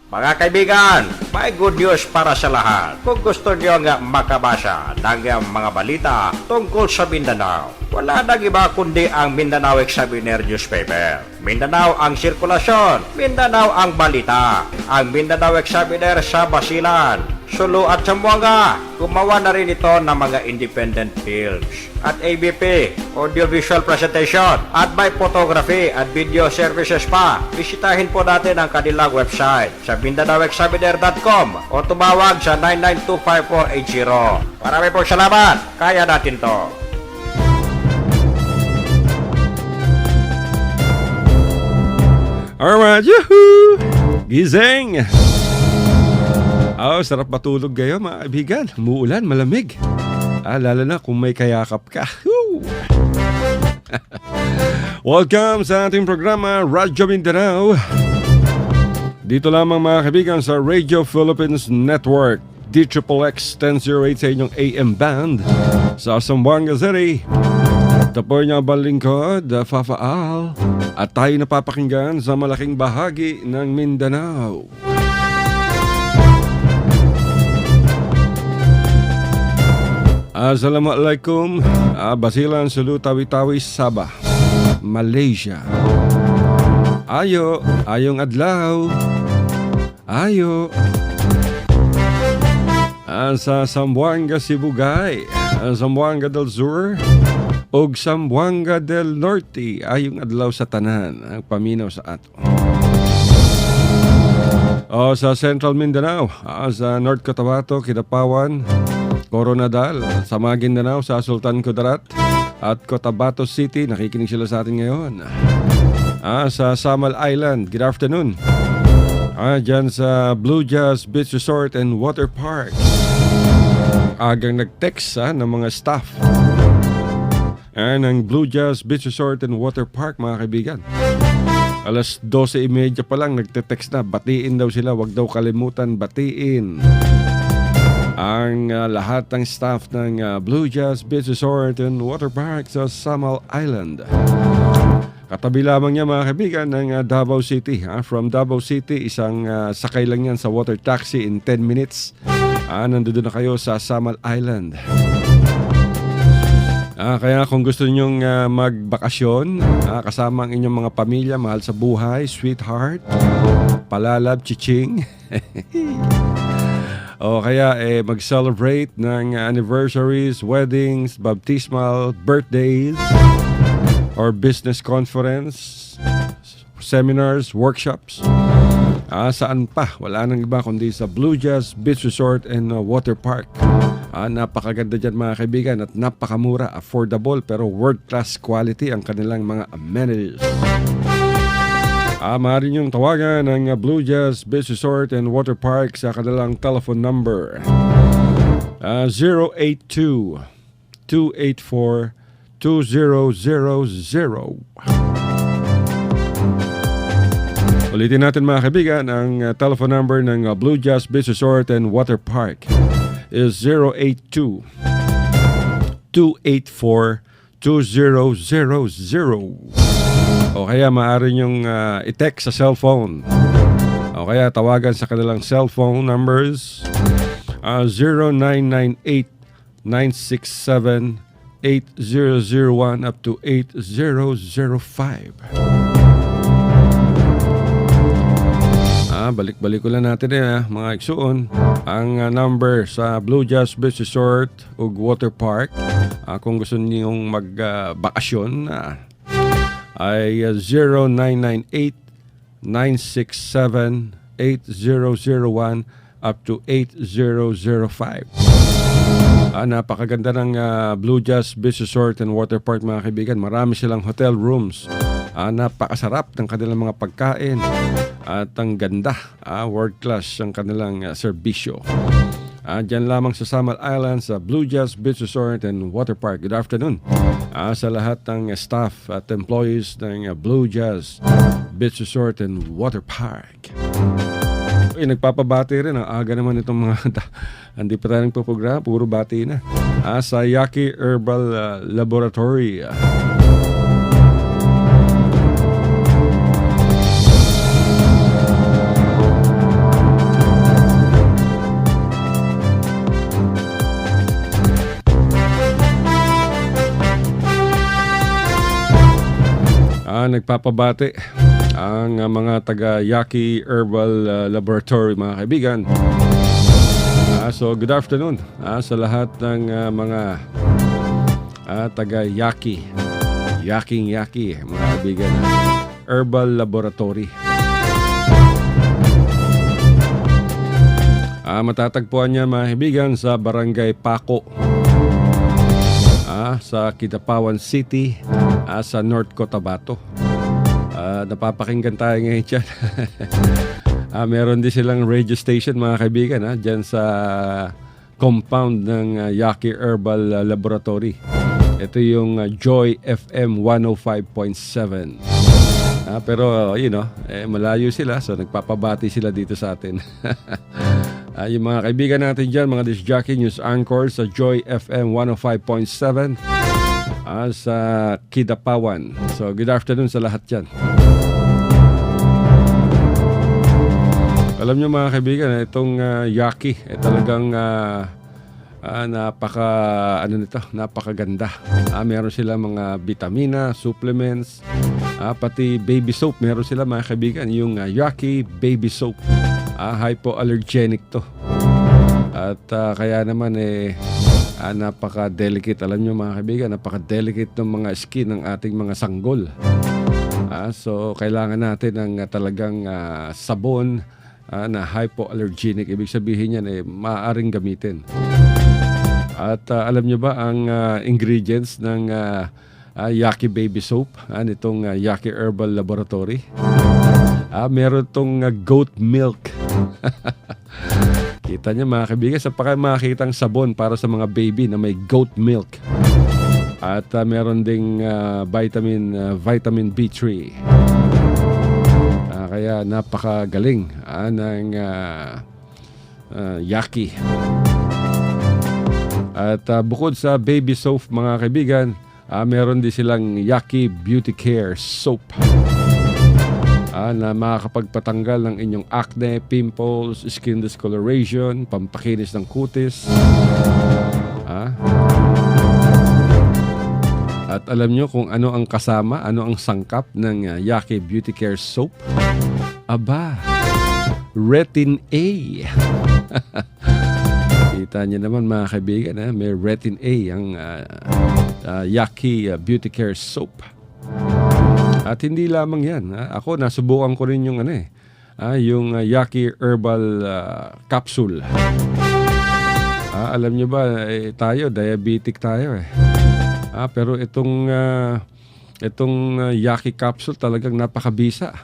Mga kaibigan, may good news para sa lahat. Kung gusto nyo nga makabasa ng mga balita tungkol sa Mindanao, wala nang iba kundi ang Mindanao Examiner newspaper. Mindanao ang sirkulasyon, Mindanao ang balita. Ang Mindanao Examiner sa Basilan, Sulu at Zamboanga. Gumawa na rin ito ng mga independent films at ABP, audiovisual presentation, at may photography at video services pa. Bisitahin po natin ang kanilang website sa MindanaoExaminer.com o tumawag sa 9925480. Marami po salamat. Kaya natin to. Alright, yahoo! Gising! Sarap matulog kayo mga kaibigan. Umuulan, malamig. Lalo na kung may kayakap ka. Woo! Welcome sa ating programa, Radyo Mindanao. Dito lamang mga kaibigan sa Radio Philippines Network. DXXX 1008 sa inyong AM band sa Zamboanga City. Ito po niya balingkod, Fafa Al. At tayo napapakinggan sa malaking bahagi ng Mindanao. Assalamualaikum, Basilan, Sulu, Tawi-Tawi, Sabah, Malaysia. Ayong adlaw. Sa Zamboanga, Sibugay, Zamboanga del Sur, ug Zamboanga del Norte. Ayong adlaw sa tanan, ang paminaw sa ato. Sa Central Mindanao, sa North Cotabato, Kidapawan, Coronadal, sa Maguindanao, sa Sultan Kudarat at Cotabato City. Nakikinig sila sa atin ngayon. Sa Samal Island, good afternoon. Dyan sa Blue Jazz Beach Resort and Water Park. Agang nag-text ng mga staff ng Blue Jazz Beach Resort and Water Park, mga kaibigan. Alas 12:30 pa lang nagte-text na. Batiin daw sila, wag daw kalimutan batiin ang lahat ng staff ng Blue Jazz Beach Resort and Water Park sa Samal Island. Katabi lamang niya mga kaibigan ng Davao City. From Davao City, isang sakay lang yan sa water taxi in 10 minutes. Nandun na kayo sa Samal Island. Kaya kung gusto nyong magbakasyon, kasama ang inyong mga pamilya, mahal sa buhay, sweetheart, palalab, chiching, o kaya mag-celebrate ng anniversaries, weddings, baptismal, birthdays, or business conference, seminars, workshops. Saan pa? Wala nang iba kundi sa Blue Jazz Beach Resort and Water Park. Napakaganda dyan mga kaibigan at napakamura, affordable pero world-class quality ang kanilang mga amenities. Maaari niyong tawagan ng Blue Jazz Beach Resort and Water Park sa kanilang telephone number 082-284-2000. Ulitin natin mga kaibigan, ang telephone number ng Blue Jazz Beach Resort and Water Park is 082-284-2000. O kaya maaari niyong i-text sa cellphone. O kaya tawagan sa kanilang cellphone numbers 0998-967-8001 up to 8005. Balik-balik ko lang natin mga iksuon. Ang number sa Blue Jazz Beach Resort ug Water Park, kung gusto niyong magbakasyon, ay 0998-967-8001 up to 8005. Napakaganda ng Blue Jazz Beach Resort and Water Park mga kaibigan. Marami silang hotel rooms. Napakasarap ng kanilang mga pagkain at ang ganda, world class ang kanilang serbisyo. Diyan lamang sa Samal Island sa Blue Jazz Beach Resort and Water Park. Good afternoon sa lahat ng staff at employees ng Blue Jazz Beach Resort and Water Park. Nagpapabati rin. Ang aga naman itong mga hindi pa tayo nagpo-program, puro bati na. Sa Yaki Herbal Laboratory. Nagpapabati ang mga taga Yaki Herbal Laboratory, mga kaibigan. So good afternoon sa lahat ng mga taga Yaki. Yaki, mga kaibigan. Herbal Laboratory. Matatagpuan niya, mga kaibigan, sa Barangay Paco, sa Kidapawan City, sa North Cotabato. Napapakinggan tayo ngayon dyan. Meron din silang radio station, mga kaibigan, dyan sa compound ng Yaki Herbal Laboratory. Ito yung Joy FM 105.7. Pero, malayo sila, so nagpapabati sila dito sa atin. Yung mga kaibigan natin dyan, mga disc jockey, news anchors sa Joy FM 105.7 sa Kidapawan. So, good afternoon sa lahat dyan. Alam nyo, mga kaibigan, itong Yaki, talagang napakaganda. Meron sila mga vitamina, supplements, pati baby soap. Meron sila, mga kaibigan, yung Yaki baby soap. Hypoallergenic to. At kaya naman napaka-delicate. Alam nyo, mga kaibigan, napaka-delicate ng mga skin ng ating mga sanggol. So kailangan natin ng talagang sabon na hypoallergenic. Ibig sabihin yan maaaring gamitin. At alam nyo ba ang ingredients ng Yaki baby soap, nitong Yaki Herbal Laboratory? Meron tong goat milk. Kita niya, mga kaibigan, sa makitang sabon para sa mga baby na may goat milk. At meron ding vitamin B3. Kaya napakagaling ng Yaki. At bukod sa baby soap, mga kaibigan, meron din silang Yaki Beauty Care Soap. Na makakapagpatanggal ng inyong acne, pimples, skin discoloration, pampakinis ng kutis. At alam nyo kung ano ang kasama, ano ang sangkap ng Yaki Beauty Care Soap? Retin A. Kita nyo naman, mga kaibigan, may Retin A ang Yaki Beauty Care Soap. At hindi lamang yan. Ako, nasubukan ko rin yung yung Yaki Herbal Capsule. Alam nyo ba, tayo, diabetic tayo . Pero itong Yaki Capsule talagang napakabisa.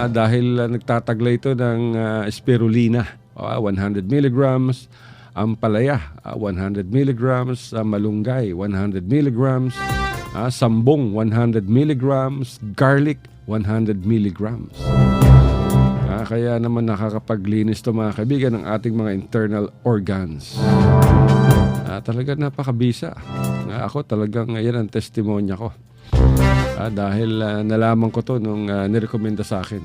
Dahil nagtataglay ito ng spirulina, 100 milligrams, ampalaya, 100 milligrams, malunggay, 100 milligrams, sambong 100 milligrams, garlic 100 milligrams. Kaya naman nakakapaglinis to, mga kaibigan, ng ating mga internal organs. Talaga napakabisa. Ako talagang yan ang testimonya ko. Dahil nalaman ko to nung nirekomenda sa akin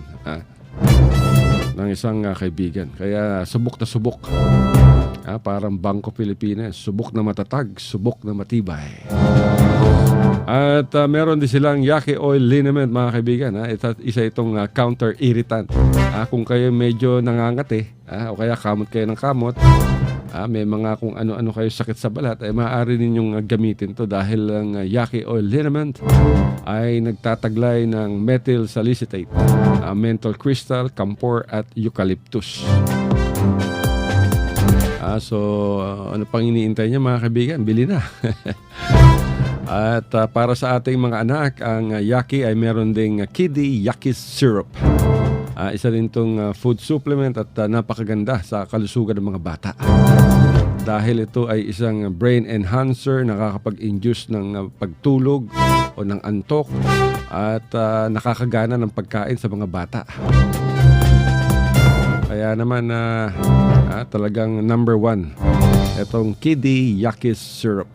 ng isang kaibigan. Kaya subok na subok. Parang Bangko Pilipinas, subok na matatag, subok na matibay. At meron din silang Yaki Oil Liniment, mga kaibigan. Isa itong counter-irritant. Kung kayo medyo nangangati, o kaya kamot kayo ng kamot, may mga kung ano-ano kayo sakit sa balat, maaari ninyong gamitin to dahil ang Yaki Oil Liniment ay nagtataglay ng methyl salicylate, menthol crystal, camphor at eucalyptus. So, ano pang iniintay niya, mga kaibigan? Bili na. At para sa ating mga anak, ang Yaki ay meron ding Kiddie Yaki Syrup. Isa rin itong food supplement at napakaganda sa kalusugan ng mga bata. Dahil ito ay isang brain enhancer, nakakapag-induce ng pagtulog o ng antok at nakakagana ng pagkain sa mga bata. Kaya naman talagang number 1 itong Kiddie Yaki Syrup.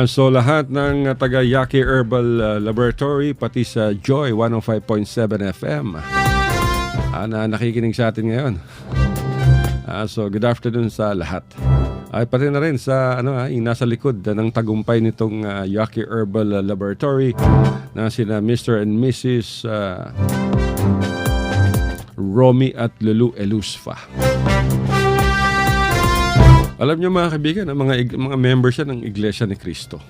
So lahat ng taga Yaki Herbal Laboratory, pati sa Joy 105.7 FM na nakikinig sa atin ngayon. So good afternoon sa lahat. Ay pati na rin sa yung nasa likod ng tagumpay nitong Yaki Herbal Laboratory na sina Mr. and Mrs. Romy at Lulu Elusfa. Alam niyo mga kaibigan, mga members yan ng Iglesia ni Cristo.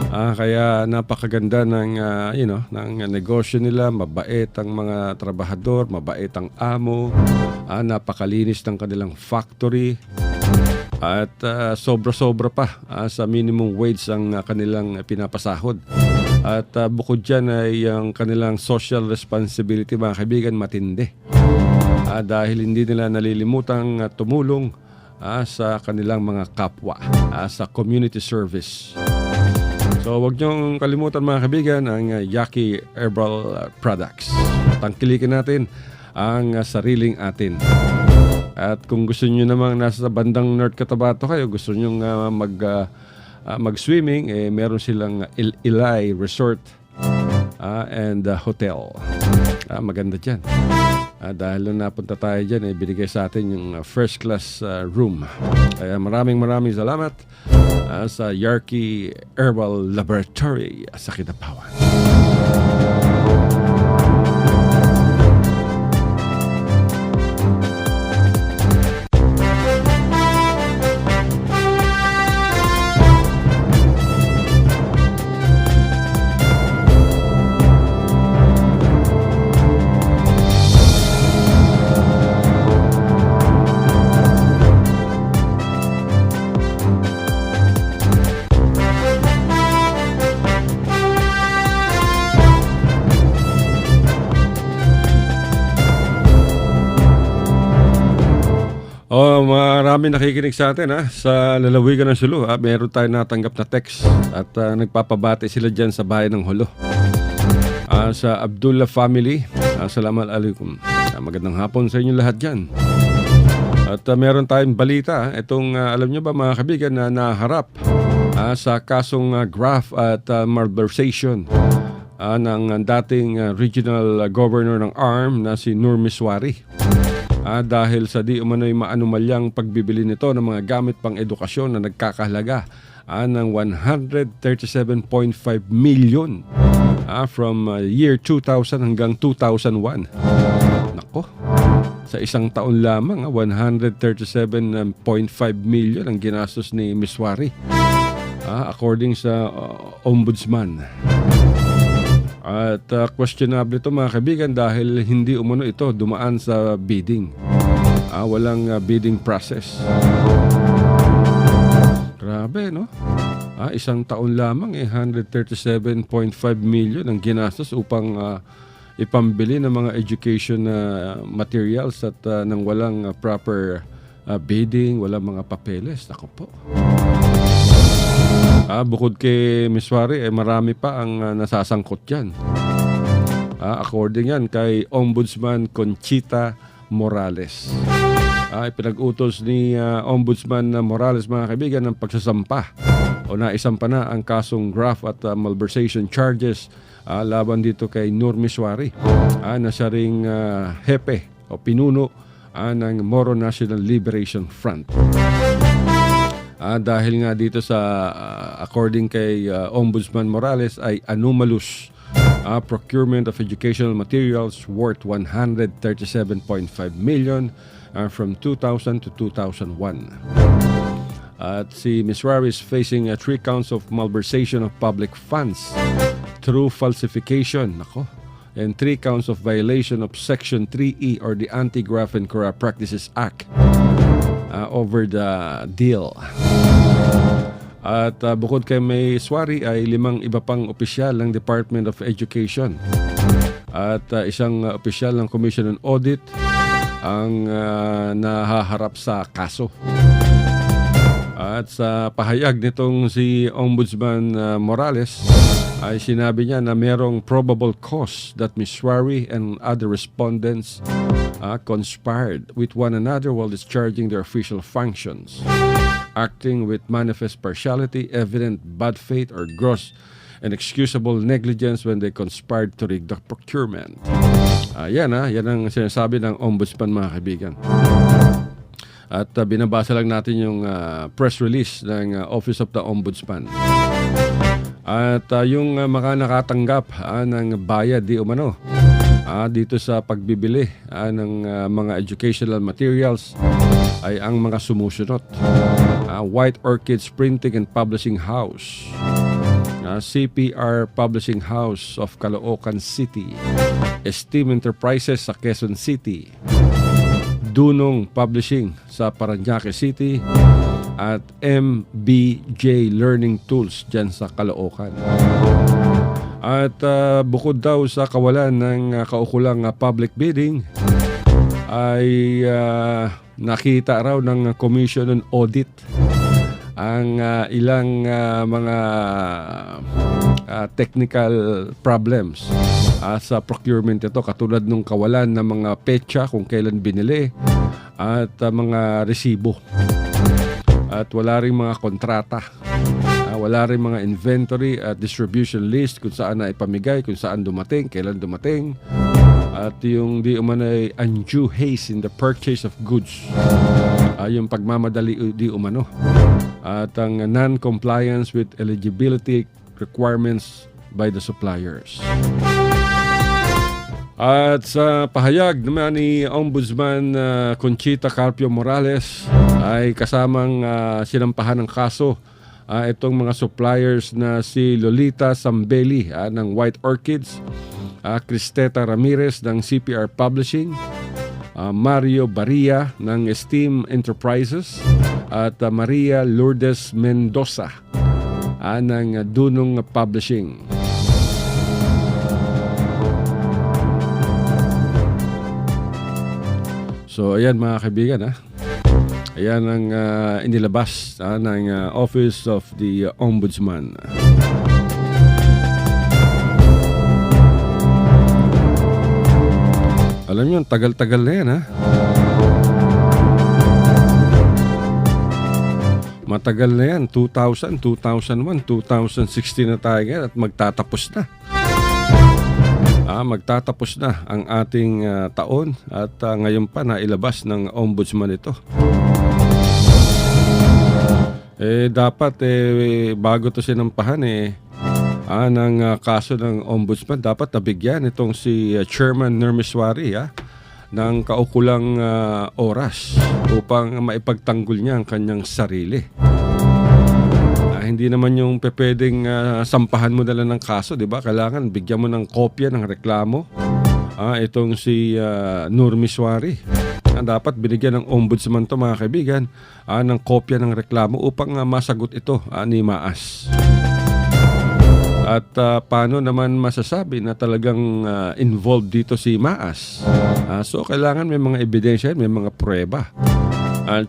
Kaya napakaganda ng negosyo nila, mabait ang mga trabahador, mabait ang amo, napakalinis ng kanilang factory. At sobra-sobra pa sa minimum wage ang kanilang pinapasahod. At bukod dyan ay ang kanilang social responsibility mga kaibigan matindi. Dahil hindi nila nalilimutang tumulong sa kanilang mga kapwa sa community service. So huwag niyong kalimutan mga kaibigan ang Yaki Herbal Products. Tangkilikin natin ang sariling atin. At kung gusto niyo namang nasa bandang North Cotabato kayo, gusto niyo mag-swimming, meron silang Ilay Resort and Hotel. Maganda dyan. Dahil nung napunta tayo dyan, binigay sa atin yung first class room. Kaya maraming salamat sa Yaki Herbal Laboratory sa Kidapawan. Marami nakikinig sa atin sa lalawigan ng Sulu. Meron tayong natanggap na text at nagpapabati sila dyan sa bayan ng Holo. Sa Abdullah family, salamat alaikum. Magandang hapon sa inyo lahat dyan. At meron tayong balita. Itong alam nyo ba mga kaibigan na naharap sa kasong graft at malversation ng dating regional governor ng ARM na si Nur Miswari. Dahil sa di umano'y maanumalyang pagbibili nito ng mga gamit pang edukasyon na nagkakahalaga ng 137.5 million from year 2000 hanggang 2001. Nako, sa isang taon lamang 137.5 million ang ginastos ni Miswari according sa ombudsman. At questionable ito mga kaibigan dahil hindi umano ito dumaan sa bidding. Walang bidding process. Grabe, no? Isang taon lamang 137.5 million ang ginastos upang ipambili ng mga education materials at nang walang proper bidding, walang mga papeles. Ako po. Bukod kay Miswari, marami pa ang nasasangkot dyan. According yan kay Ombudsman Conchita Morales. Ipinag-utos ni Ombudsman Morales mga kaibigan ng pagsasampa o naisampa na ang kasong graft at malversation charges laban dito kay Nur Miswari na siya ring hepe o pinuno ng Moro National Liberation Front. Dahil nga dito sa according kay Ombudsman Morales ay anomalous procurement of educational materials worth 137.5 million from 2000 to 2001. At si Ms. Rari is facing 3 counts of malversation of public funds through falsification. And 3 counts of violation of Section 3E or the Anti-Graft and Corrupt Practices Act over the deal. At bukod kay May Swari ay 5 iba pang opisyal ng Department of Education at isang opisyal ng Commission on Audit ang nahaharap sa kaso. At sa pahayag nitong si Ombudsman Morales ay sinabi niya na merong probable cause that Ms. Swari and other respondents conspired with one another while discharging their official functions, acting with manifest partiality, evident bad faith, or gross and excusable negligence when they conspired to rig the procurement. Yan ang sinasabi ng Ombudsman mga kaibigan. At binabasa lang natin yung press release ng Office of the Ombudsman. At yung mga nakatanggap ng bayad di umano dito sa pagbibili ng mga educational materials ay ang mga sumusunod. White Orchids Printing and Publishing House, CPR Publishing House of Caloocan City, Esteem Enterprises sa Quezon City, Dunong Publishing sa Parañaque City, at MBJ Learning Tools dyan sa Caloocan. At bukod daw sa kawalan ng kaukulang public bidding, ay nakita raw ng Commission on Audit ang ilang mga technical problems sa procurement ito, katulad ng kawalan ng mga petsa kung kailan binili at mga resibo. At wala ring mga kontrata. Wala rin mga inventory at distribution list kung saan na ipamigay, kung saan dumating, kailan dumating. At yung di umano ay undue haste in the purchase of goods. Yung pagmamadali di umano. At ang non-compliance with eligibility requirements by the suppliers. At sa pahayag naman ni Ombudsman Conchita Carpio Morales ay kasamang sinampahan ng kaso itong mga suppliers na si Lolita Sambeli ng White Orchids, Cristeta Ramirez ng CPR Publishing, Mario Barria ng Esteem Enterprises at Maria Lourdes Mendoza ng Dunong Publishing. So ayan mga kaibigan, ayan ang inilabas ng Office of the Ombudsman. Alam niyo, tagal-tagal na yan, Matagal na yan, 2000, 2001, 2016 na tayo ngayon at magtatapos na. Magtatapos na ang ating taon at ngayon pa nailabas ng Ombudsman ito. Dapat bago to sinampahan ng kaso ng Ombudsman, dapat nabigyan itong si Chairman Nurmiswari ng kaukulang oras upang maipagtanggol niya ang kanyang sarili. Hindi naman yung pwedeng sampahan mo na lang ng kaso, di ba? Kailangan bigyan mo ng kopya ng reklamo itong si Nurmiswari. Dapat binigyan ng Ombudsman to mga kaibigan ng kopya ng reklamo upang masagot ito ni Maas. At paano naman masasabi na talagang involved dito si Maas? So kailangan may mga ebidensya, may mga pruweba.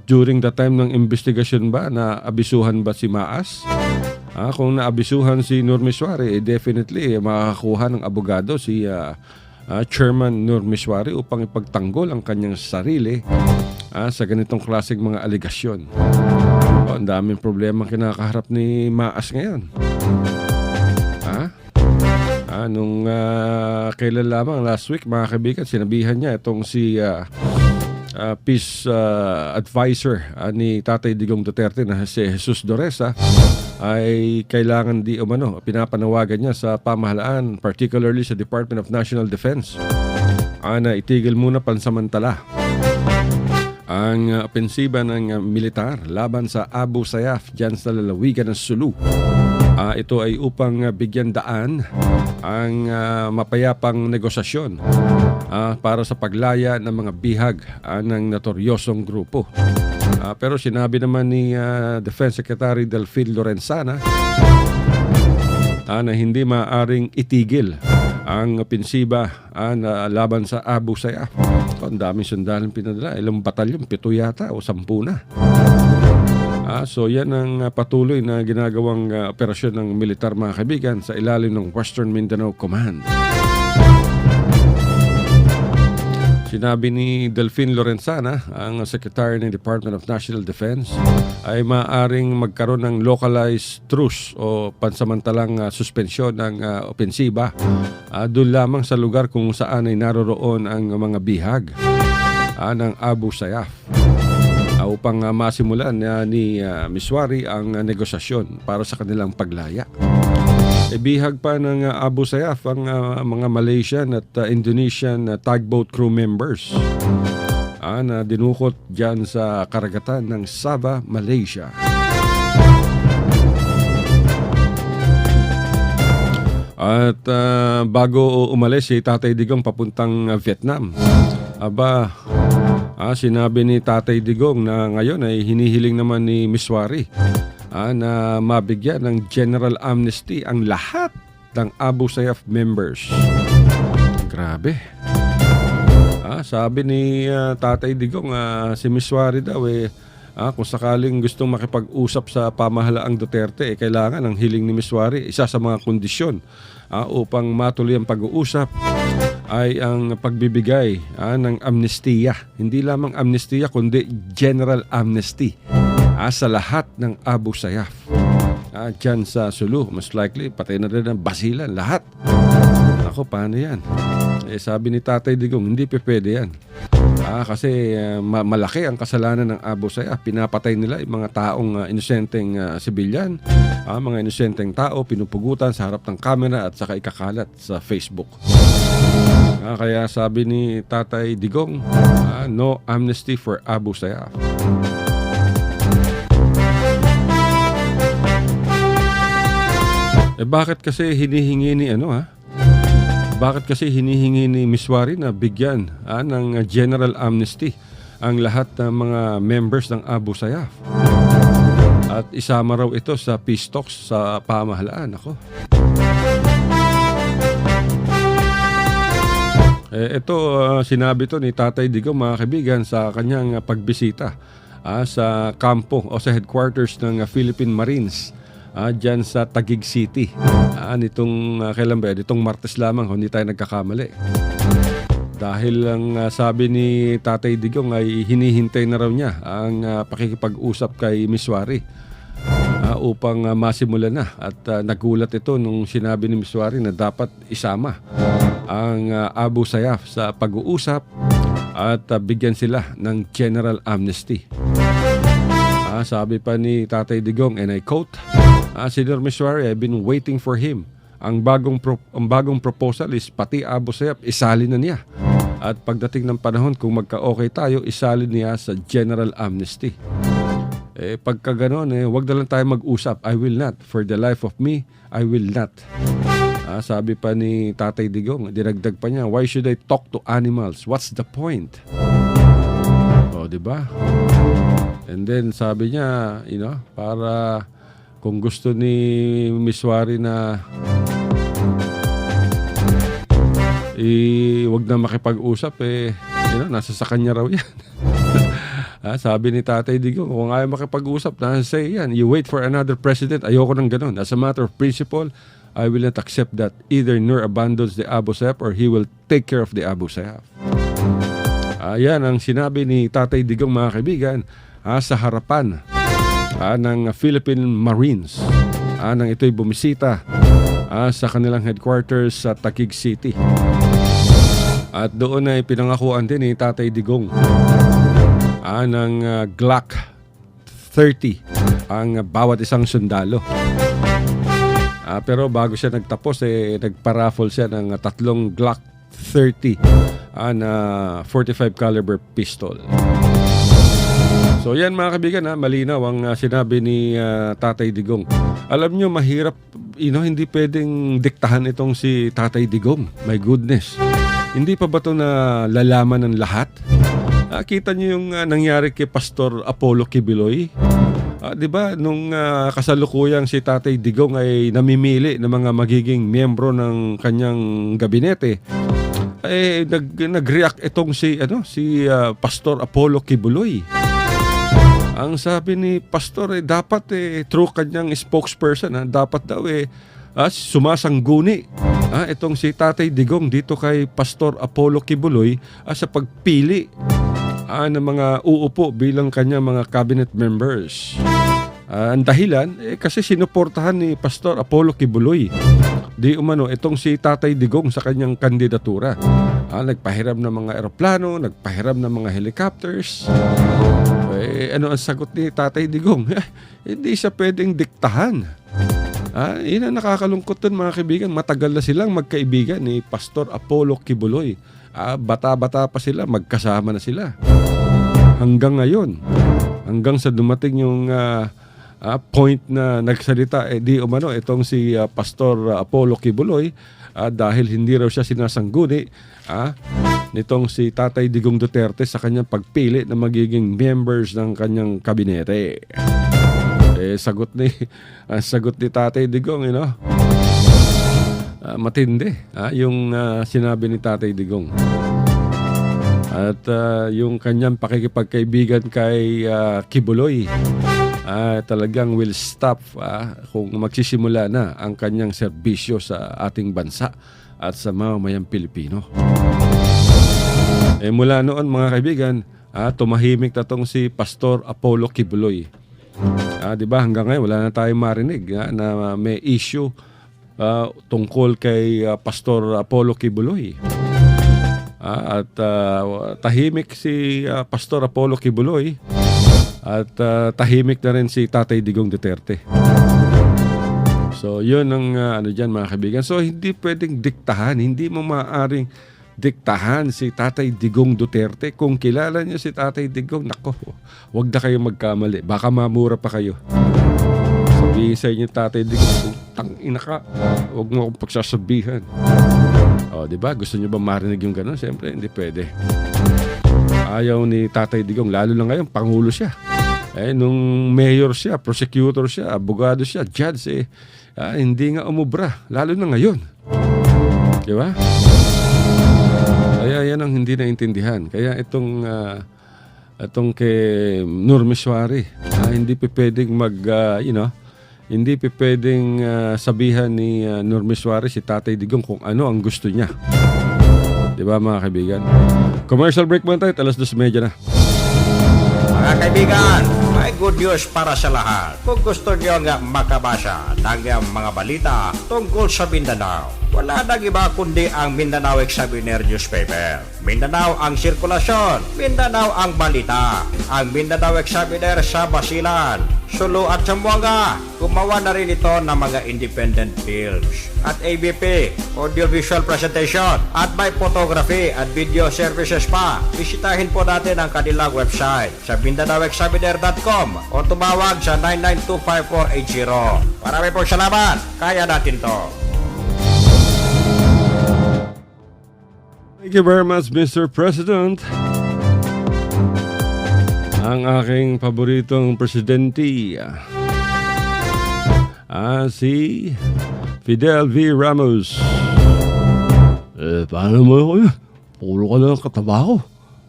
During the time ng investigasyon ba, naabisuhan ba si Maas? Kung naabisuhan si Nurmiswari, definitely makakakuha ng abogado si Chairman Nurmiswari upang ipagtanggol ang kanyang sarili sa ganitong klaseng mga aligasyon. Ang daming problema kinakaharap ni Maas ngayon. Nung kailan lamang last week mga kaibigan, sinabihan niya itong si peace advisor ni Tatay Digong Duterte na si Jesus Doresa ay kailangan di umano, pinapanawagan niya sa pamahalaan, particularly sa Department of National Defense, na itigil muna pansamantala ang opensiba ng militar laban sa Abu Sayyaf dyan sa lalawigan ng Sulu. Ito ay upang bigyan daan ang mapayapang negosasyon para sa paglaya ng mga bihag ng notoryosong grupo. Pero sinabi naman ni Defense Secretary Delfin Lorenzana na hindi maaaring itigil ang opensiba laban sa Abu Sayyaf. Ang daming sundalong pinadala, ilang batalyon, 7 yata o 10 na. So yan ang patuloy na ginagawang operasyon ng militar mga kaibigan sa ilalim ng Western Mindanao Command. Sinabi ni Delfin Lorenzana, ang Secretary ng Department of National Defense, ay maaaring magkaroon ng localized truce o pansamantalang suspensyon ng opensiba doon lamang sa lugar kung saan ay naroroon ang mga bihag ng Abu Sayyaf upang masimulan ni Miswari ang negosasyon para sa kanilang paglaya. Bihag pa ng Abu Sayyaf ang mga Malaysian at Indonesian tugboat crew members na dinukot dyan sa karagatan ng Sabah, Malaysia. At bago umalis si Tatay Digong papuntang Vietnam, sinabi ni Tatay Digong na ngayon ay hinihiling naman ni Miswari na mabigyan ng general amnesty ang lahat ng Abu Sayyaf members. Grabe. Sabi ni Tatay Digong, si Miswari daw kung sakaling gustong makipag-usap sa pamahalaang Duterte, kailangan ang hiling ni Miswari, isa sa mga kondisyon upang matuloy ang pag-uusap ay ang pagbibigay ng amnestiya. Hindi lamang amnestiya kundi general amnesty sa lahat ng Abu Sayyaf. Dyan sa Sulu, most likely, pati na rin ang Basilan, lahat. Ako, paano yan? Sabi ni Tatay Digong, hindi pwede yan. Kasi malaki ang kasalanan ng Abu Sayyaf. Pinapatay nila yung mga taong inosenteng sibilyan, mga inosenteng tao, pinupugutan sa harap ng kamera at saka ikakalat sa Facebook. Kaya sabi ni Tatay Digong, no amnesty for Abu Sayyaf. Bakit kasi hinihingi ni Bakit kasi hinihingi ni Miswari na bigyan ng general amnesty ang lahat ng mga members ng Abu Sayyaf? At isama raw ito sa peace talks sa pamahalaan. Ako. Ito, sinabi to ni Tatay Digong, mga kaibigan, sa kanyang pagbisita sa kampo o sa headquarters ng Philippine Marines dyan sa Taguig City. Nitong kailan ba? Nitong Martes lamang, hindi tayo nagkakamali. Dahil ang sabi ni Tatay Digong ay hinihintay na raw niya ang pakikipag-usap kay Miswari upang masimulan na. At nagulat ito nung sinabi ni Miswari na dapat isama ang Abu Sayyaf sa pag-uusap at bigyan sila ng general amnesty. Sabi pa ni Tatay Digong, and I quote, Senator Miswari, I've been waiting for him. Ang bagong proposal is pati Abu Sayyaf isali na niya. At pagdating ng panahon, kung magka-okay tayo, isali niya sa general amnesty. Pagka ganon, wag na lang tayo mag-usap. I will not. For the life of me, I will not. Sabi pa ni Tatay Digong, dinagdag pa niya, why should I talk to animals? What's the point? Diba? And then sabi niya, para kung gusto ni Miswari na wag na makipag-usap, nasa sa kanya raw yan. Sabi ni Tatay Digong, kung ayaw makipag-usap, nasa say yan. You wait for another president. Ayoko ng ganun. As a matter of principle, I will not accept that. Either Nur abandons the Abu Sayyaf or he will take care of the Abu Sayyaf. Yan ang sinabi ni Tatay Digong, mga kaibigan, sa harapan ng Philippine Marines nang ito'y bumisita sa kanilang headquarters sa Taguig City. At doon ay pinangakuan din ni Tatay Digong ng Glock 30 ang bawat isang sundalo. Pero bago siya nagtapos, nagpa-raffle siya ng 3 Glock 30 na 45 caliber pistol. So yan, mga kaibigan, malinaw ang sinabi ni Tatay Digong. Alam nyo, mahirap, hindi pwedeng diktahan itong si Tatay Digong. My goodness. Hindi pa ba ito na lalaman ng lahat? Kita nyo yung nangyari kay Pastor Apollo Kibuloy? Diba, nung kasalukuyang si Tatay Digong ay namimili ng mga magiging miyembro ng kanyang gabinete, nag-react itong si Pastor Apollo Kibuloy. Ang sabi ni Pastor, dapat through kanyang spokesperson, dapat daw sumasangguni itong si Tatay Digong dito kay Pastor Apollo Kibuloy sa pagpili ng mga uupo bilang kanyang mga cabinet members. Ang dahilan, kasi sinuportahan ni Pastor Apollo Kibuloy di umano itong si Tatay Digong sa kanyang kandidatura Nagpahiram ng mga eroplano, nagpahiram ng mga helicopters. Ano ang sagot ni Tatay Digong? Hindi siya pwedeng diktahan. Yun ang nakakalungkot dun, mga kaibigan. Matagal na silang magkaibigan ni Pastor Apollo Kibuloy. Bata-bata pa sila, magkasama na sila. Hanggang ngayon, hanggang sa dumating yung point na nagsalita, di umano, itong si Pastor Apollo Kibuloy, dahil hindi raw siya sinasangguni nitong si Tatay Digong Duterte sa kanyang pagpili na magiging members ng kanyang kabinete. Sagot ni Tatay Digong, matindi yung sinabi ni Tatay Digong. At yung kanyang pakikipagkaibigan kay Kibuloy talagang will stop kung magsisimula na ang kanyang serbisyo sa ating bansa at sa mamamayang Pilipino. Mula noon, mga kaibigan, tumahimik na tong si Pastor Apollo Kibuloy. Diba, hanggang ngayon wala na tayong marinig na may issue tungkol kay Pastor Apollo Kibuloy. At tahimik si Pastor Apollo Kibuloy at tahimik na rin si Tatay Digong Duterte. So yun ang dyan, mga kaibigan. So hindi pwedeng diktahan, hindi mo maaaring diktahan si Tatay Digong Duterte. Kung kilala niyo si Tatay Digong, nako, wag na kayo magkamali, baka mamura pa kayo. Sabihin sa inyo, Tatay Digong, tangina ka, wag mo akong pagsasabihan. Diba? Gusto niyo ba marinig yung gano'n? Siyempre, hindi pwede. Ayaw ni Tatay Digong, lalo na ngayon, pangulo siya. Nung mayor siya, prosecutor siya, abogado siya, judge, hindi nga umubra, lalo na ngayon. Diba? Kaya yan ang hindi naintindihan. Kaya itong kay Nurmishwari, hindi pa pwedeng hindi pa pwedeng sabihan ni Nurmishwari si Tatay Digong kung ano ang gusto niya. Diba, mga kaibigan? Commercial break muna tayo, 2:30 na. Mga kaibigan, may good news para sa lahat. Kung gusto niyo nga makabasa ng mga balita tungkol sa Mindanao, wala nang iba kundi ang Mindanao Examiner newspaper. Mindanao ang sirkulasyon, Mindanao ang balita. Ang Mindanao Examiner sa Basilan, Sulu at Zamboanga. Gumawa na rin ito ng mga independent films at ABP, audiovisual presentation, at may photography at video services pa. Bisitahin po natin ang kanilang website sa MindanaoExaminer.com o tumawag sa 9925480. Marami pong salamat. Kaya natin to. Thank you very much, Mr. President. Ang aking paboritong presidente, si Fidel V. Ramos. Paano mo ako yun? Puro ka lang katabaho.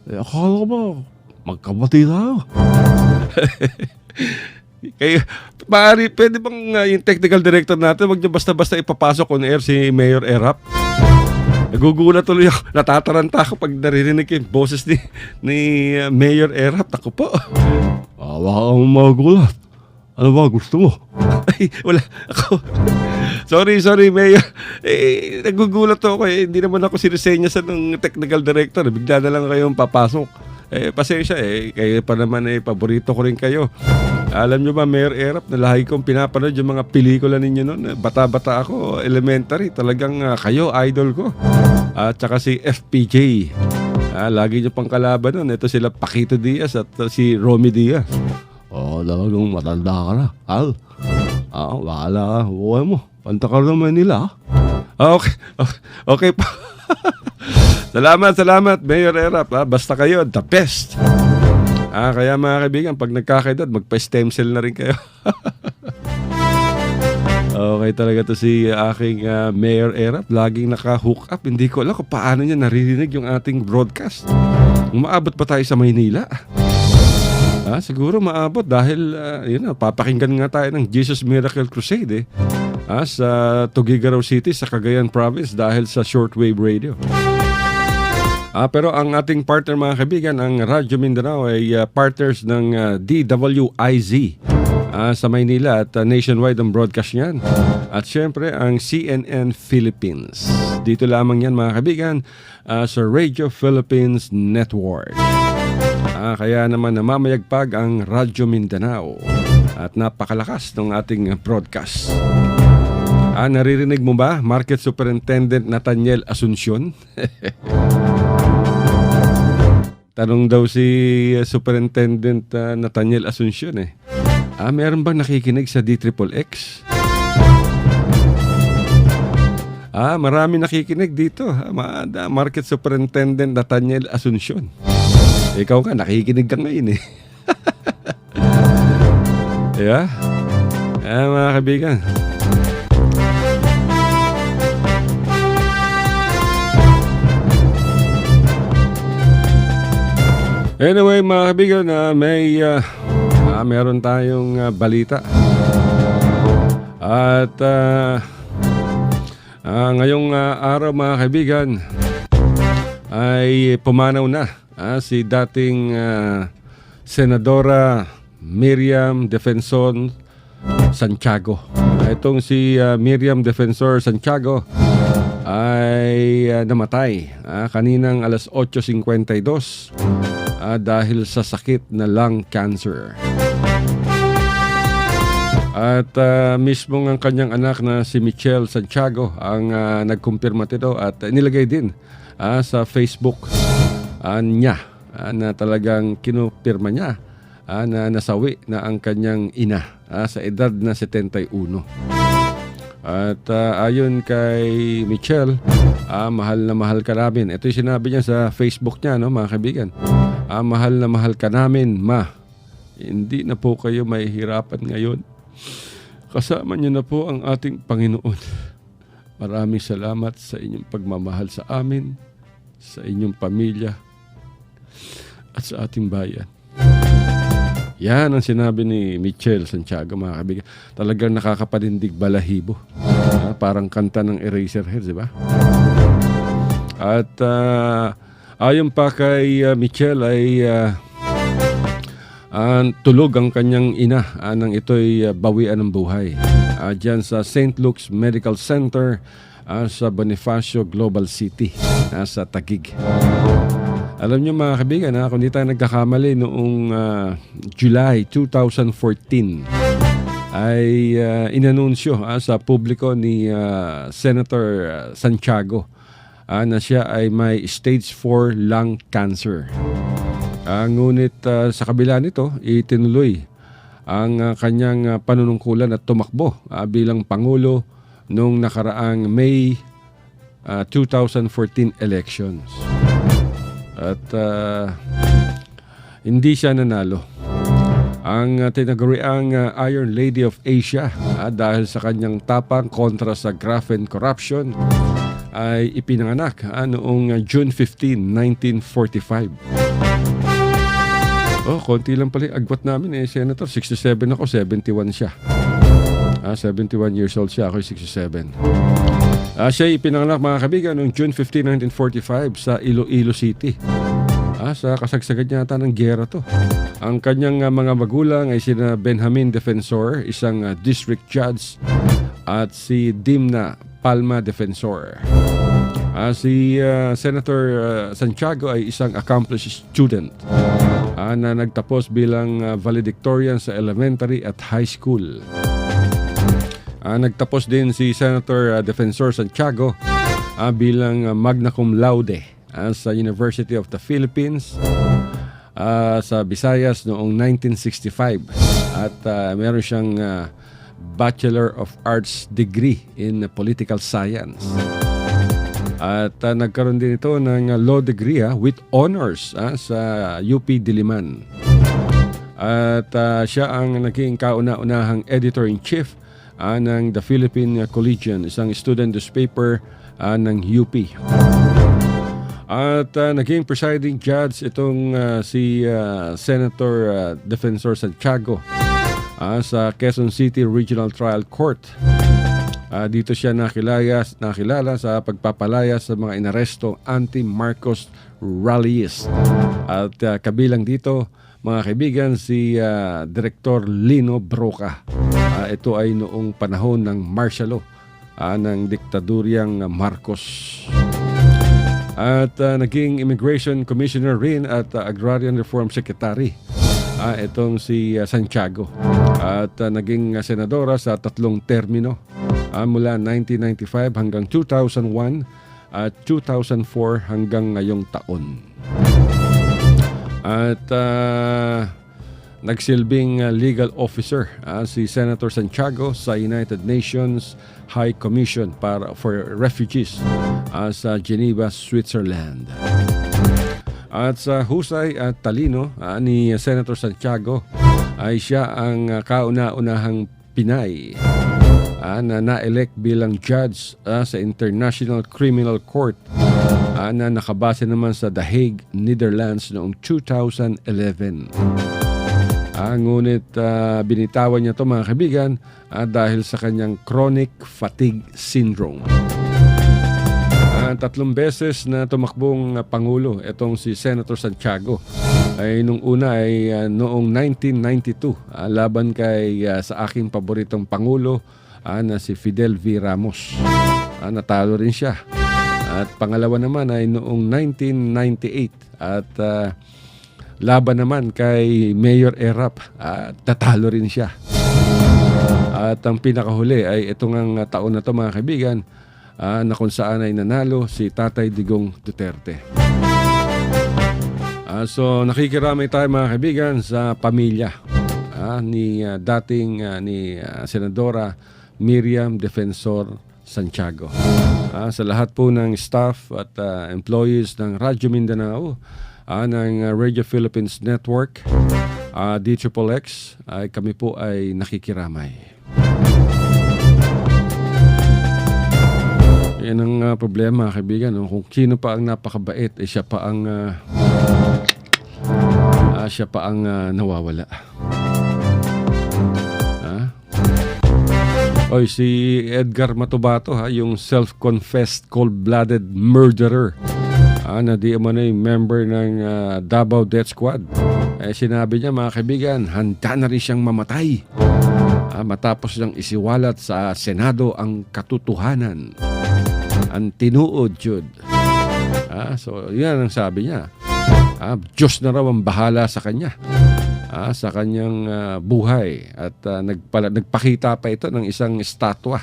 Akala ko ba, magkabati tayo. Kaya, maaari, pwede bang yung technical director natin, wag niyo basta-basta ipapasok on air si Mayor Erap? Nagugulat tuloy ako, natataranta ako pag naririnig yung boses ni Mayor Erap. Ako po. Baka kang magulat. Ano ba gusto mo? Ay, wala. Ako. Sorry, Mayor. Nagugulat ako. Hindi naman ako sinisenya sa ng technical director. Bigla na lang kayong papasok. Pasensya kayo pa naman paborito ko rin kayo. Alam nyo ba, Mayor Erap, na lagi kong pinapanood yung mga pelikula ninyo noon. Bata-bata ako, elementary. Talagang kayo, idol ko. At saka si FPJ. Lagi nyo pang kalaban noon. Ito sila Paquito Diaz at si Romy Diaz. Talagang matanda ka na. Bahala ka. Buhay mo. Panta ka naman nila. Okay pa. Salamat, Mayor Erap. Basta kayo, the best. Kaya mga kaibigan, pag nagkakaedad, magpa-stem cell na rin kayo. Okay talaga to si aking Mayor Erap. Laging naka-hook up. Hindi ko alam kung paano niya naririnig yung ating broadcast. Umaabot pa tayo sa Maynila. Siguro maabot dahil papakinggan nga tayo ng Jesus Miracle Crusade sa Tuguegarao City sa Cagayan Province dahil sa shortwave radio. Pero ang ating partner, mga kaibigan, ang Radyo Mindanao ay partners ng DWIZ. sa Maynila at nationwide ang broadcast niyan. At syempre ang CNN Philippines. Dito lamang yan mga kaibigan sa Radio Philippines Network. Kaya naman namamayagpag ang Radyo Mindanao at napakalakas ng ating broadcast. Naririnig mo ba, Market Superintendent Nathaniel Asuncion? Tanong daw si Superintendent Nathaniel Asuncion meron bang nakikinig sa DXXX? Marami nakikinig dito. Market Superintendent Nathaniel Asuncion. Ikaw nga, nakikinig ka ngayon Yeah? Mga kaibigan. Anyway, mga kaibigan, meron tayong balita. At ngayong araw, mga kaibigan, ay pumanaw na si dating Senadora Miriam Defensor Santiago. Itong si Miriam Defensor Santiago ay namatay kaninang alas 8:52 dahil sa sakit na lung cancer. At mismo ang kanyang anak na si Michelle Santiago ang nagkumpirma ito at nilagay din sa Facebook niya na talagang kinupirma niya na nasawi na ang kanyang ina sa edad na 71. At ayon kay Michelle, mahal na mahal ka namin. Ito yung sinabi niya sa Facebook niya, no, mga kaibigan. Mahal na mahal ka namin, ma. Hindi na po kayo mahihirapan ngayon. Kasama niyo na po ang ating Panginoon. Maraming salamat sa inyong pagmamahal sa amin, sa inyong pamilya, at sa ating bayan. Yan ang sinabi ni Michelle Santiago, mga kaibigan. Talagang nakakapanindig balahibo. Parang kanta ng Eraserheads, di ba? At ayon pa kay Michelle ay tulog ang kanyang ina nang ito'y bawian ng buhay. Diyan sa St. Luke's Medical Center sa Bonifacio Global City sa Taguig. Alam niyo mga kaibigan, kung di tayo nagkakamali noong July 2014 ay inanunsyo sa publiko ni Senator Santiago na siya ay may stage 4 lung cancer. Ngunit sa kabila nito, itinuloy ang kanyang panunungkulan at tumakbo bilang Pangulo noong nakaraang May 2014 elections. At hindi siya nanalo. Ang tinaguriang Iron Lady of Asia dahil sa kanyang tapang kontra sa graft and corruption ay ipinanganak noong June 15, 1945. Konti lang pala agwat namin Senator. 67 ako, 71 siya. 71 years old siya, ako 67. Siya ipinanganak mga kaibigan noong June 15, 1945 sa Iloilo City. Sa kasagsagan yata ng gera to. Ang kanyang mga magulang ay sina Benjamin Defensor, isang district judge, at si Dimna Palma Defensor. Si Senator Santiago ay isang accomplished student na nagtapos bilang valedictorian sa elementary at high school. Nagtapos din si Senator Defensor Santiago bilang magna cum laude sa University of the Philippines sa Visayas noong 1965 at meron siyang Bachelor of Arts degree in Political Science. At nagkaroon din ito ng law degree with honors sa UP Diliman. At siya ang naging kauna-unahang editor-in-chief ng The Philippine Collegian, isang student newspaper ng UP. At naging presiding judge itong si Senator Defensor Santiago sa Quezon City Regional Trial Court. Dito siya nakilala sa pagpapalaya sa mga inaresto anti-Marcos rallies. At kabilang dito, mga kaibigan, si Direktor Lino Broca. Ito ay noong panahon ng martial law ng diktadoryang Marcos. At naging Immigration Commissioner rin at Agrarian Reform Secretary. Itong si Santiago. At naging senadora sa 3 termino mula 1995 hanggang 2001 at 2004 hanggang ngayong taon. At nagsilbing legal officer si Senator Santiago sa United Nations High Commission for Refugees sa Geneva, Switzerland. At sa husay at talino ni Senator Santiago ay siya ang kauna-unahang Pinay na na-elect bilang judge sa International Criminal Court na nakabase naman sa The Hague, Netherlands noong 2011. Ngunit binitawan niya ito, mga kaibigan, dahil sa kanyang chronic fatigue syndrome. 3 beses na tumakbong Pangulo itong si Senator Santiago. Nung una ay noong 1992 laban kay sa aking paboritong Pangulo na si Fidel V. Ramos. Natalo rin siya. At pangalawa naman ay noong 1998 at laban naman kay Mayor Erap at natalo rin siya. At ang pinakahuli ay itong ang taon na ito, mga kaibigan, na kung saan ay nanalo si Tatay Digong Duterte. So nakikiramay tayo, mga kaibigan, sa pamilya ni dating ni Senadora Miriam Defensor Santiago. Sa lahat po ng staff at employees ng Radyo Mindanao, ng Radio Philippines Network, DXXX, ay kami po ay nakikiramay. Yan ang problema, kaibigan. Kung sino pa ang napakabait, siya pa ang nawawala. Oy, si Edgar Matubato, yung self-confessed cold-blooded murderer, na di man ay member ng Davao Death Squad. Sinabi niya, mga kaibigan, handa na rin siyang mamatay matapos niyang isiwalat sa Senado ang katotohanan. Ang tinuod, Jude. So, yan ang sabi niya. Diyos na raw ang bahala sa kanya. Sa kanyang buhay. At nagpakita pa ito ng isang estatwa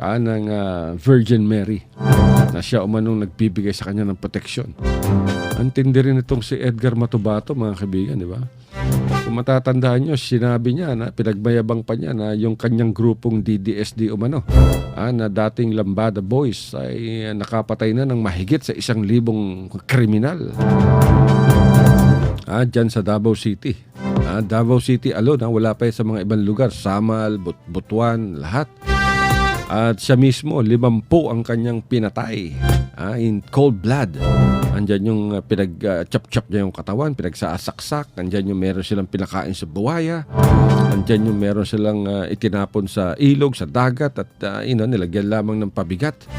ng Virgin Mary na siya umanong nagbibigay sa kanya ng proteksyon. Antindi rin itong si Edgar Matubato, mga kaibigan, di ba? Kung matatandaan nyo, sinabi niya na pinagmayabang pa niya na yung kanyang grupong DDSD umano na dating Lambada Boys ay nakapatay na ng mahigit sa 1,000 kriminal dyan sa Davao City. Davao City alone, wala pa sa mga ibang lugar, Samal, Butuan, lahat. At siya mismo, 50 ang kanyang pinatay in cold blood. Andyan yung pinag-chop-chop niya yung katawan, pinagsasaksak. Andyan yung meron silang pinakain sa buwaya. Andyan yung meron silang itinapon sa ilog, sa dagat. At nilagyan lamang ng pabigat.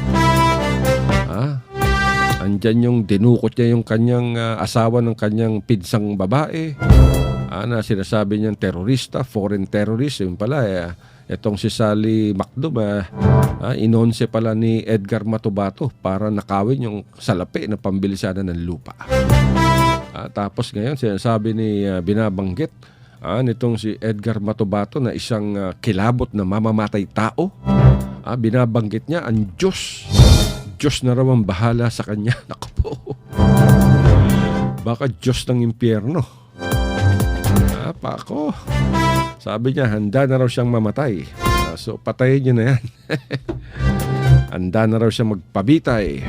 Andyan yung dinukot niya yung kanyang asawa ng kanyang pinsang babae. Na sinasabi niyang terorista, foreign terrorist. Yung pala, itong si Sally Macdum, inonse pala ni Edgar Matubato para nakawin yung salapi na pambilisanan ng lupa. Tapos ngayon, sinasabi ni binabanggit nitong si Edgar Matubato na isang kilabot na mamamatay tao. Binabanggit niya ang Diyos. Diyos na raw ang bahala sa kanya. Naku po. Baka Diyos ng impyerno. Pako. Sabi niya, handa na raw siyang mamatay. So, patayin niyo na yan. Handa na raw siyang magpabitay.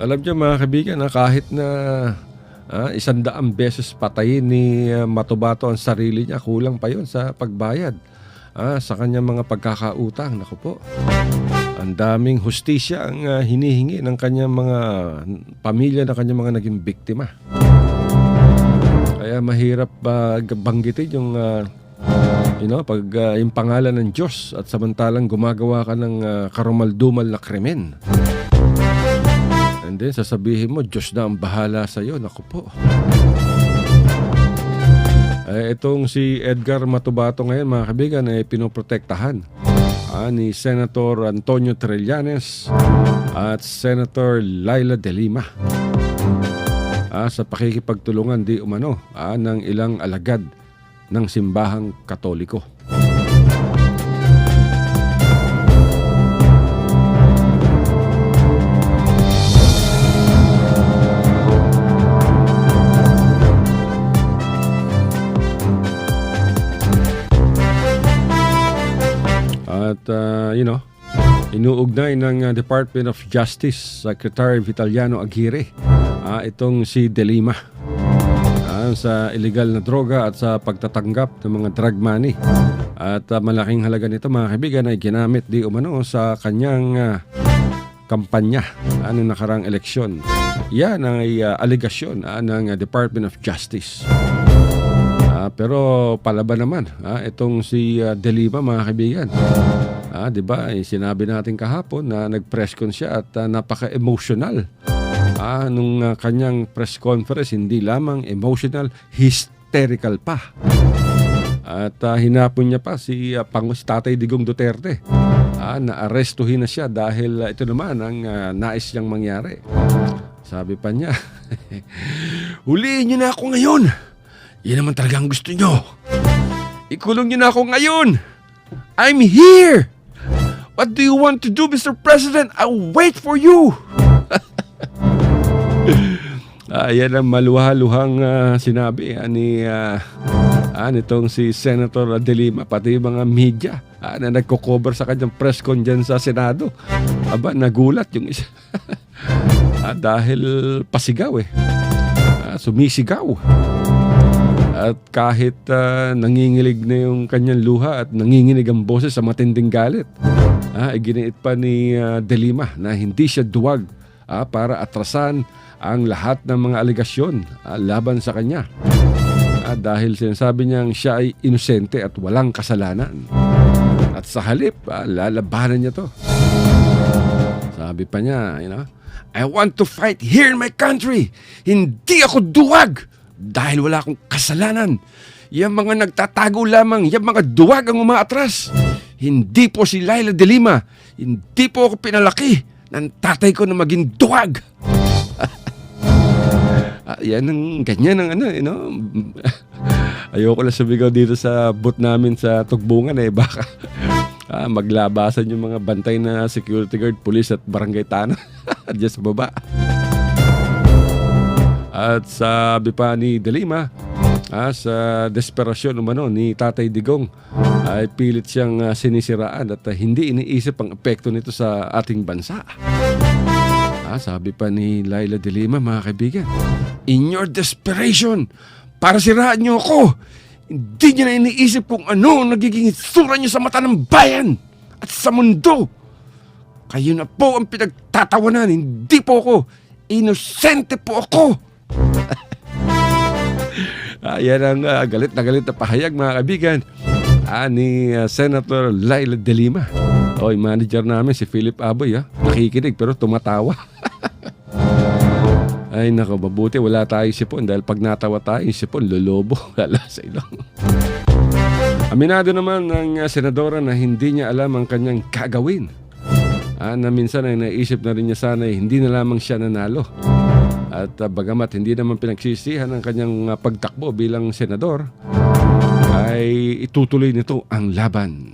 Alam niyo, mga kaibigan, kahit na 100 beses patayin ni Matubato ang sarili niya, kulang pa yun sa pagbayad sa kanyang mga pagkakautang. Naku po. Ang daming hustisya ang hinihingi ng kanyang mga pamilya na kanyang mga naging biktima. Kaya mahirap banggitin yung yung pangalan ng Diyos at samantalang gumagawa ka ng karumal-dumal na krimen. And then sasabihin mo, Diyos na ang bahala sa iyo. Naku po. Itong si Edgar Matubato ngayon mga kaibigan ay pinoprotektahan ni Senator Antonio Trillanes at Senator Laila De Lima sa pakikipagtulungan di umano ng ilang alagad ng simbahang Katoliko. At inuugnay ng Department of Justice Secretary Vitaliano Aguirre itong si De Lima sa illegal na droga at sa pagtatanggap ng mga drug money. At malaking halaga nito mga kaibigan ay ginamit di umano sa kanyang kampanya ng nakarang eleksyon. Yan ay aligasyon ng Department of Justice. Pero palaban naman itong si De Lima mga kaibigan. Di ba? Sinabi natin kahapon na nag-press con siya at napaka-emotional. Nung kanyang press conference, hindi lamang emotional, hysterical pa. At hinapon niya pa si Tatay Digong Duterte. Na-arestuhin na siya dahil ito naman ang nais niyang mangyari. Sabi pa niya, huliin niyo na ako ngayon. Yan naman talagang gusto nyo. Ikulong niyo na ako ngayon. I'm here. What do you want to do, Mr. President? I'll wait for you. Yan ang maluha-luhang sinabi nitong si Senator De Lima, pati yung mga media na nagko-cover sa kanyang press con dyan sa Senado. Nagulat yung isa. Dahil pasigaw sumisigaw. At kahit nangingilig na yung kanyang luha at nanginginig ang boses sa matinding galit, giniit pa ni De Lima na hindi siya duwag para atrasan ang lahat ng mga aligasyon laban sa kanya. Dahil sinasabi niyang siya ay inosente at walang kasalanan. At sa halip, lalabanan niya to. Sabi pa niya, I want to fight here in my country. Hindi ako duwag. Dahil wala akong kasalanan. Yung mga nagtatago lamang, yung mga duwag ang umaatras. Hindi po si Laila De Lima. Hindi po ako pinalaki ng tatay ko na maging duwag. Yan ang ganyan ang Ayoko lang sumigaw dito sa booth namin sa Tugbungan baka maglabasan yung mga bantay na security guard, police at barangay tanod diyan sa baba. At sabi pa ni De Lima, sa desperasyon umano ni Tatay Digong, ay pilit siyang sinisiraan at hindi iniisip ang epekto nito sa ating bansa. Sabi pa ni Laila De Lima, mga kaibigan, in your desperation, para siraan niyo ako, hindi niyo na iniisip kung ano ang nagiging itsura niyo sa mata ng bayan at sa mundo. Kayo na po ang pinagtatawanan, hindi po ako. Inosente po ako. Yan ang galit na pahayag mga kaibigan ni Senator Laila De Lima. Yung manager namin si Philip Aboy nakikinig pero tumatawa. Ay nako, mabuti wala tayong sipon dahil pag natawa tayo yung sipon lolobo lala sa ilong. Aminado naman ng senadora na hindi niya alam ang kanyang gagawin. Na minsan ay naisip na rin niya sana hindi na lamang siya nanalo. At bagamat hindi naman pinagsisihan ang kanyang pagtakbo bilang senador, ay itutuloy nito ang laban.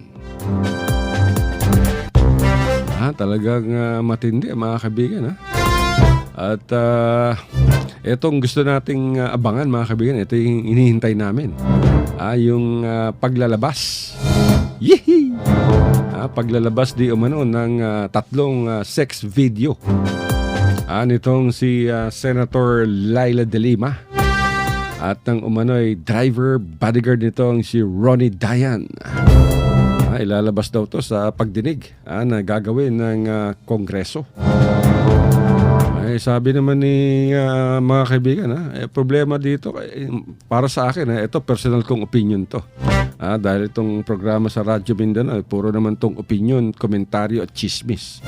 Talagang matindi mga kaibigan. At itong gusto nating abangan mga kaibigan, ito yung inihintay namin. Yung paglalabas. Yee! Paglalabas di umano ng tatlong sex video. Nitong si Senator Laila De Lima at ng umano'y driver bodyguard nitong si Ronnie Dayan. Ilalabas daw to sa pagdinig na gagawin ng Kongreso. Sabi naman ni mga kaibigan, problema dito para sa akin, ito personal kong opinion to. Dahil itong programa sa Radyo Mindanao, puro naman tong opinion, komentaryo at chismis.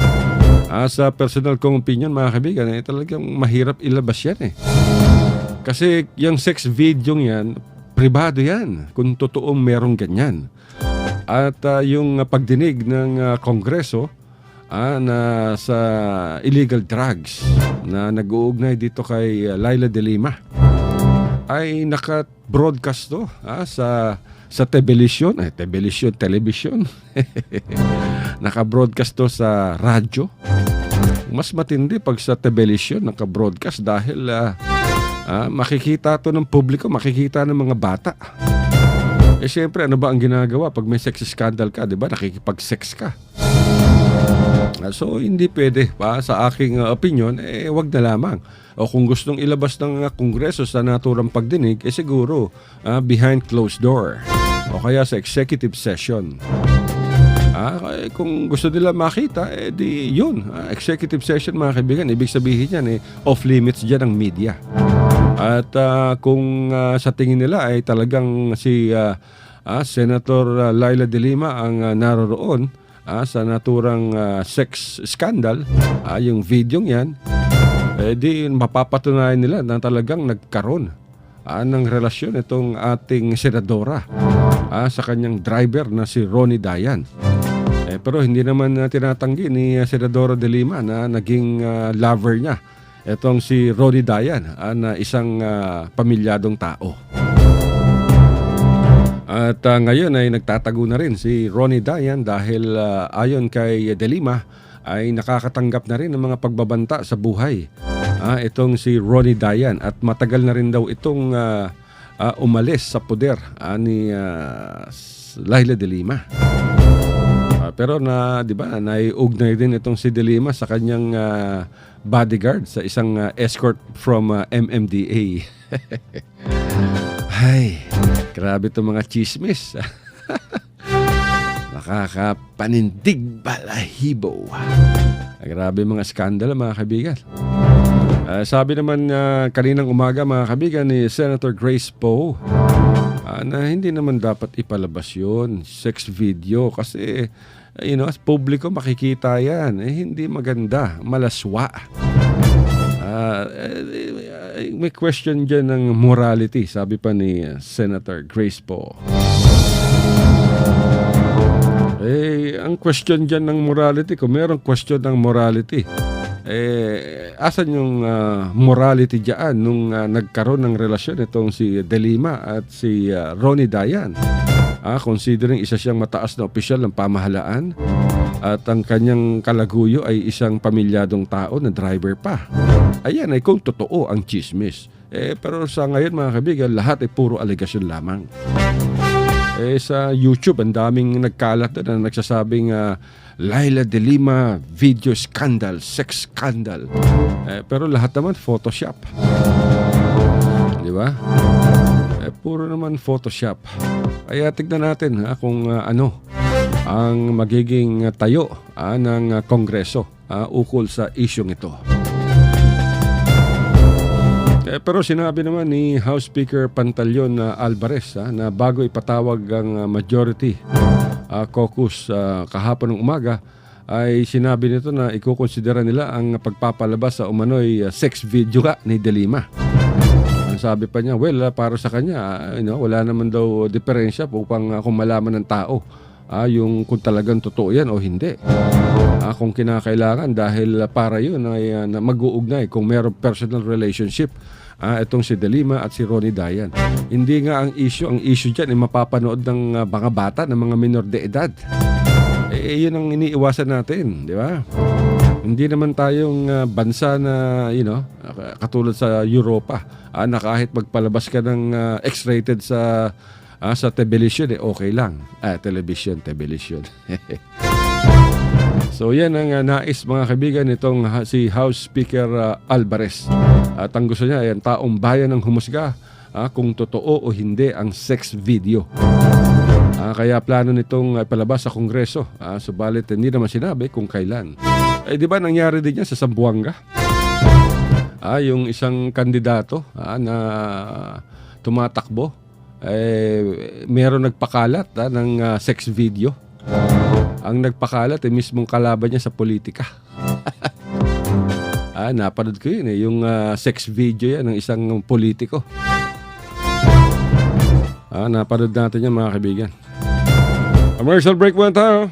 Sa personal kong opinion mga kaibigan, talagang mahirap ilabas yan Kasi yung sex video yan, pribado yan kung totoong merong ganyan. At yung pagdinig ng Kongreso na sa illegal drugs na nag-uugnay dito kay Laila de Lima ay naka-broadcast to sa television, television. Naka-broadcast to sa radyo. Mas matindi pag sa television naka-broadcast dahil makikita to ng publiko, makikita ng mga bata. Siyempre, ano ba ang ginagawa pag may sex scandal ka, di ba? Nakikipag-sex ka. So, hindi pwede pa sa aking opinion, wag na lamang. O kung gustong ilabas ng Kongreso sa naturang pagdinig, siguro behind closed door. O kaya sa executive session. Kung gusto nila makita, di yun. Executive session, mga kaibigan, ibig sabihin yan, off limits dyan ang media. At kung sa tingin nila ay talagang si Senator Laila de Lima ang naroroon sa naturang sex scandal, yung video yan, di mapapatunayan nila na talagang nagkaroon ng relasyon itong ating senadora sa kanyang driver na si Ronnie Dayan. Pero hindi naman tinatanggi ni Senadora de Lima na naging lover niya itong si Ronnie Dayan na isang pamilyadong tao. At ngayon ay nagtatago na rin si Ronnie Dayan dahil ayon kay de Lima ay nakakatanggap na rin ng mga pagbabanta sa buhay. Itong si Ronnie Dayan at matagal na rin daw itong umalis sa poder ni Laila de Lima. Pero di ba, naiugnay din itong si de Lima sa kanyang bodyguard sa isang escort from MMDA. Ay, grabe itong mga chismis. Nakakapanindig balahibo. Grabe mga skandal, mga kaibigan. Sabi naman kaninang umaga, mga kaibigan, ni Senator Grace Poe na hindi naman dapat ipalabas yun, sex video, kasi publiko makikita yan. Hindi maganda, malaswa. May question dyan ng morality, sabi pa ni Senator Grace Poe. Ang question dyan ng morality, kung merong question ng morality, asan yung morality dyan nung nagkaroon ng relasyon itong si de Lima at si Ronnie Dayan? Considering isa siyang mataas na opisyal ng pamahalaan at ang kanyang kalaguyo ay isang pamilyadong tao na driver pa. Ayan ay kung totoo ang chismis. Pero sa ngayon, mga kaibigan, lahat ay puro alegasyon lamang. Sa YouTube, ang daming nagkalat na nagsasabing Laila de Lima video scandal, sex scandal. Pero lahat naman Photoshop. Di ba? Puro naman Photoshop. Kaya tignan natin kung ano ang magiging tayo ng Kongreso ukol sa isyong ito. Pero sinabi naman ni House Speaker Pantaleon Alvarez na bago ipatawag ang majority caucus kahapon ng umaga, ay sinabi nito na ikukonsidera nila ang pagpapalabas sa umano'y sex video ni de Lima. Ang sabi pa niya, para sa kanya, wala naman daw diferensya upang kung malaman ng tao yung kung talagang totoo yan o hindi. Kung kinakailangan dahil para yun ay mag-uugnay kung mayroong personal relationship itong si de Lima at si Ronnie Dayan. Hindi nga ang issue dyan ay mapapanood ng mga bata, ng mga minor de edad. Yun ang iniiwasan natin, di ba? Hindi naman tayong bansa na, katulad sa Europa, na kahit magpalabas ka ng X-rated sa television, okay lang. Television. So yan ang nais, mga kaibigan, itong si House Speaker Alvarez. At ang gusto niya ay ang taong bayan ng humusga kung totoo o hindi ang sex video. Kaya plano nitong palabas sa Kongreso. Subalit hindi naman sinabi kung kailan. Di ba nangyari din yan sa Zamboanga? Yung isang kandidato na tumatakbo, meron nagpakalat ng sex video. Ang nagpakalat ay mismong kalaban niya sa politika. Napanood ko yun yung sex video yan ng isang politiko. Napanood natin yan mga kaibigan. Commercial break muna tayo.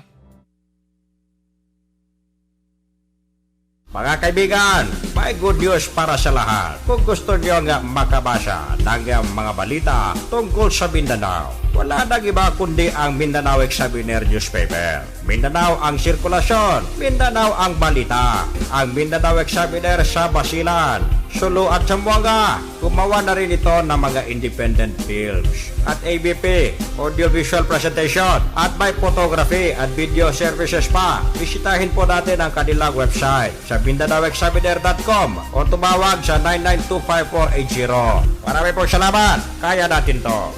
Mga kaibigan, may good news para sa lahat. Kung gusto nyo nga makabasa ng mga balita tungkol sa Mindanao, wala nang iba kundi ang Mindanao Examiner newspaper. Mindanao ang sirkulasyon, Mindanao ang balita. Ang Mindanao Examiner sa Basilan, Sulu at Zamboanga. Gumawa na rin ito ng mga independent films at ABP, audiovisual presentation, at may photography at video services pa. Bisitahin po natin ang kanilang website sa MindanaoExaminer.com o tumawag sa 9925480. Marami pong salamat. Kaya natin to.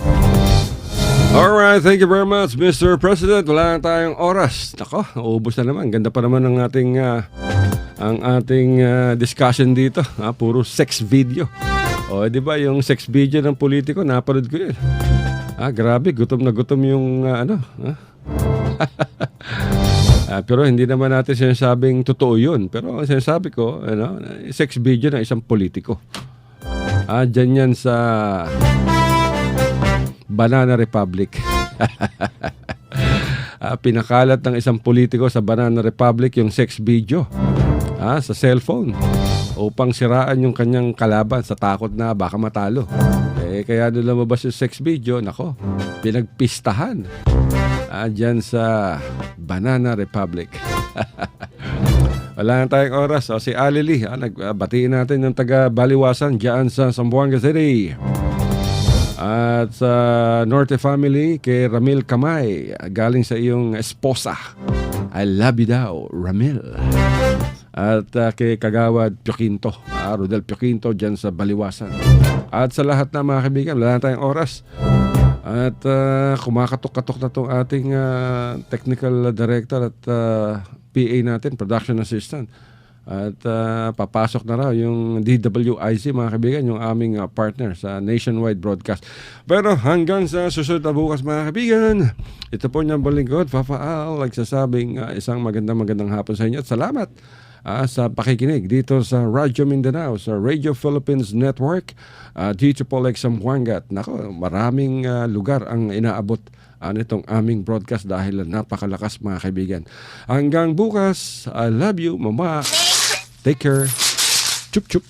Alright, thank you very much, Mr. President. Wala na tayong oras. Nako, ubos na naman. Ganda pa naman ng ating discussion dito. Puro sex video. O, di ba yung sex video ng politiko, napanood ko yun. Grabe, gutom na gutom yung pero hindi naman natin sinasabing totoo yun. Pero ang sinasabi ko, sex video ng isang politiko. Dyan yan sa Banana Republic. Pinakalat ng isang politiko sa Banana Republic yung sex video sa cellphone upang siraan yung kanyang kalaban sa takot na baka matalo. Kaya doon lumabas yung sex video, nako, pinagpistahan dyan sa Banana Republic. Wala na tayong oras. Si Alili, nagbatiin natin yung taga Baliwasan dyan sa Zamboanga City. At sa Norte Family, kay Ramil Kamay, galing sa iyong esposa. I love you daw, Ramil. At kay Kagawad Pioquinto, Rodel Pioquinto dyan sa Baliwasan. At sa lahat na mga kaibigan, wala na tayong oras. At kumakatok-katok na itong ating technical director at PA natin, production assistant. At papasok na raw yung DWIC mga kaibigan, yung aming partner sa nationwide broadcast. Pero hanggang sa susunod na bukas mga kaibigan, ito po niyang balingkod, Papa Al, nagsasabing isang magandang hapon sa inyo at salamat sa pakikinig dito sa Radyo Mindanao, sa Radio Philippines Network, dito po like Zamboanga. Nako, maraming lugar ang inaabot nitong aming broadcast dahil napakalakas mga kaibigan. Hanggang bukas, I love you, Mama. Take care. Chup chup.